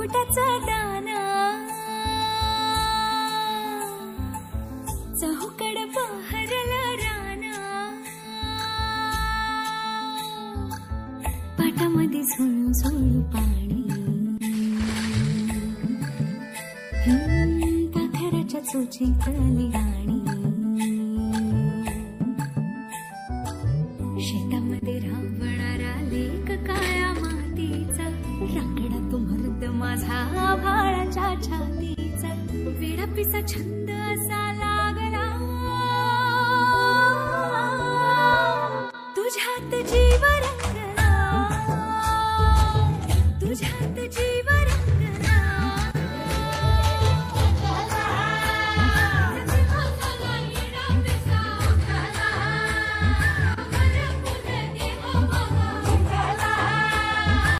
पोटाचा दाना चहूकड बहरला राना पाटामध्ये झुळू झुळू पाणी पाखराच्या चोचीतली गाणी शेतामध्ये रावणारा लेक काळ्या मातीचा रांगडा तो मर्द माझा भाळाच्या छातीचा वेडा पिसा छंद असा